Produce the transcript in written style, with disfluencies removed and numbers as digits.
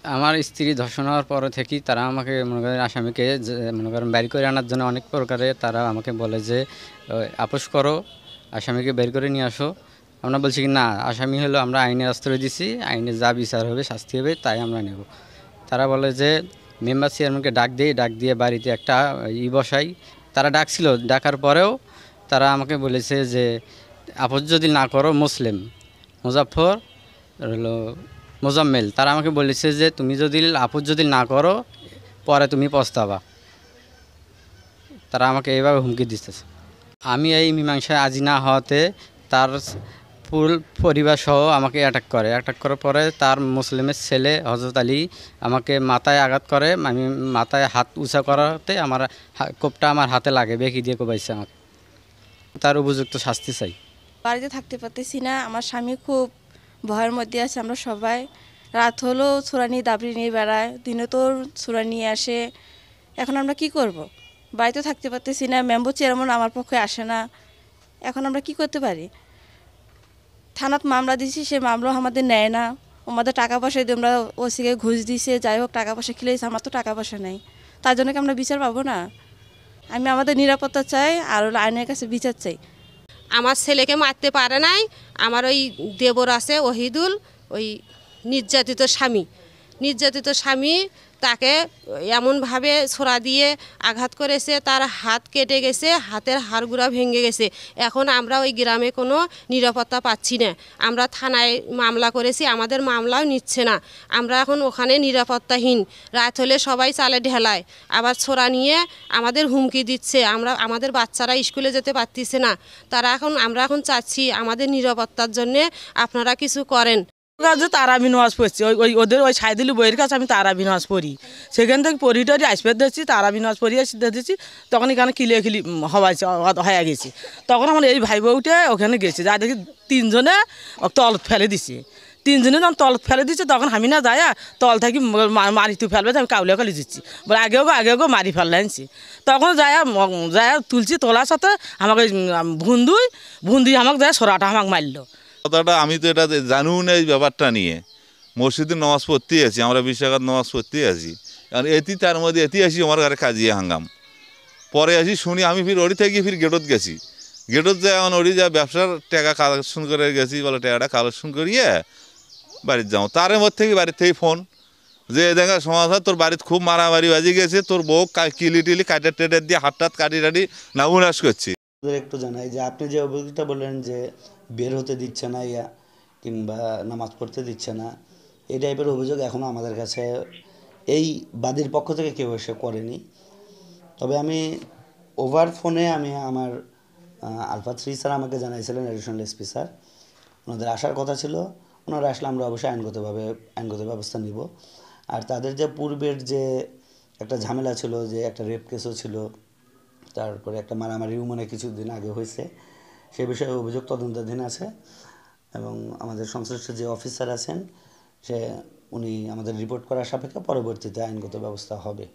আমার স্ত্রী ধর্ষণ হওয়ার পর থেকেই তারা আমাকে মনে করেন আসামিকে মনে করেন বের করে আনার জন্য অনেক প্রকারে তারা আমাকে বলে যে আপোস করো, আসামিকে বের করে নিয়ে আসো। আমরা বলছি কি না, আসামি হলো আমরা আইনের আশ্রয় দিছি, আইনে যা বিচার হবে শাস্তি হবে তাই আমরা নেব। তারা বলে যে মেম্বার চেয়ারম্যানকে ডাক দিয়ে বাড়িতে একটা বসাই। তারা ডাকছিল, ডাকার পরেও তারা আমাকে বলেছে যে আপোস যদি না করো মুসলিম মুজাফফর হলো মোজাম্মেল, তারা আমাকে বলেছে যে তুমি যদি আপোস যদি না করো পরে তুমি পস্তাবা। তারা আমাকে এইভাবে হুমকি দিতেছে। আমি এই মীমাংসায় আজি না হওয়াতে তার ফুল পরিবার সহ আমাকে অ্যাটাক করার পরে তার মুসলিমের ছেলে হজরত আলী আমাকে মাথায় আঘাত করে। আমি মাথায় হাত উঁচা করাতে আমার কোপটা আমার হাতে লাগে, বেঁকি দিয়ে কোপাইছে আমাকে। তার উপযুক্ত শাস্তি চাই। বাড়িতে থাকতে পারতেছি না, আমার স্বামী খুব ভয়ের মধ্যে আছে। আমরা সবাই রাত হলেও ছোরা নিয়ে দাবড়ি নিয়ে বেড়ায়, দিনে তো ছোরা নিয়ে আসে। এখন আমরা কি করব? বাড়িতে থাকতে পারতেছি না, মেম্বার চেয়ারম্যান আমার পক্ষে আসে না। এখন আমরা কি করতে পারি? থানাত মামলা দিছি, সে মামলাও আমাদের নেয় না। আমাদের টাকা পয়সা দিয়ে আমরা ওসিকে ঘুষ দিছে, যাই হোক টাকা পয়সা খেলেছে, আমার তো টাকা পয়সা নেই। তার জন্য কি আমরা বিচার পাবো না? আমি আমাদের নিরাপত্তা চাই আর আইনের কাছে বিচার চাই। আমার ছেলেকে মারতে পারে নাই, আমার ওই দেবর আছে ওহিদুল, ওই নির্যাতিত স্বামী তাকে এমনভাবে ছোরা দিয়ে আঘাত করেছে, তার হাত কেটে গেছে, হাতের হাড়গুড়া ভেঙে গেছে। এখন আমরা ওই গ্রামে কোনো নিরাপত্তা পাচ্ছি না। আমরা থানায় মামলা করেছি, আমাদের মামলাও নিচ্ছে না। আমরা এখন ওখানে নিরাপত্তাহীন। রাত হলে সবাই চালে ঢেলায়, আবার ছোরা নিয়ে আমাদের হুমকি দিচ্ছে। আমাদের বাচ্চারা স্কুলে যেতে পারতেছে না। আমরা এখন চাচ্ছি আমাদের নিরাপত্তার জন্যে আপনারা কিছু করেন। তারাবি নামাজ পড়ছি, ওদের ওই সাইদুলি বইয়ের কাছে আমি তারাবি নামাজ পড়ি। সেখান থেকে পড়ি আসবে দিচ্ছি, তারাবি নামাজ পড়িয়ে দিচ্ছি। তখন এখানে খিলি হয়ে গেছি। তখন আমার এই ভাই বউটা ওখানে গেছে, যা দেখি তিনজনে তলত ফেলে দিছে। তিনজনে যখন তলত ফেলে দিচ্ছে তখন আমি না যাই তল থাকি মারিতে ফেলবে, আমি কাউলে কালি দিচ্ছি, বলে আগেও মারি ফেললে আনছি। তখন যায় তুলছি, তোলার সাথে আমাকে ভুন্দুই আমাকে যায় সরাটা আমাকে মারলো। কথাটা আমি তো এটা জানিও না এই ব্যাপারটা নিয়ে। মসজিদে নামাজ পড়তেই আছি, আমরা 20 টাকার নামাজ পড়তেই আছি। কারণ তার মধ্যে আসি আমার ঘরে কাজিয়ে হাঙ্গাম। পরে আসি শুনি, আমি ওড়ি থেকে গেটত গেছি। গেটত যায় এখন ওড়ি যা ব্যবসার টাকা কালেকশন করে গেছি, বলে টাকাটা কালেকশন করিয়ে বাড়িতে যাও। তার মধ্যে বাড়ির থেকে ফোন যে দেখা সমাধান তোর বাড়িতে খুব মারামারি বাজি গেছে, তোর বউ কিলি কাটে দিয়ে হাত কাটি নাউনাস করছি। একটু জানাই যে আপনি যে অভিযোগটা বললেন যে বের হতে দিচ্ছে না কিংবা নামাজ পড়তে দিচ্ছে না, এই টাইপের অভিযোগ এখনও আমাদের কাছে এই বাদীর পক্ষ থেকে কেউ এসে করেনি। তবে আমি ওভার ফোনে আমার আলফা 3 স্যার আমাকে জানাইছিলেন, অ্যাডিশনাল এসপি স্যার, ওনাদের আসার কথা ছিল। ওনারা আসলে আমরা অবশ্যই আইনগত ব্যবস্থা নিব। আর তাদের যে পূর্বের যে একটা ঝামেলা ছিল, যে একটা রেপ কেসও ছিল, তারপরে একটা মারামারিও মনে কিছুদিন আগে হয়েছে, সে বিষয়ে অভিযোগ তদন্তাধীন আছে। এবং আমাদের সংশ্লিষ্ট যে অফিসার আছেন উনি আমাদের রিপোর্ট করার সাপেক্ষে পরবর্তীতে আইনগত ব্যবস্থা হবে।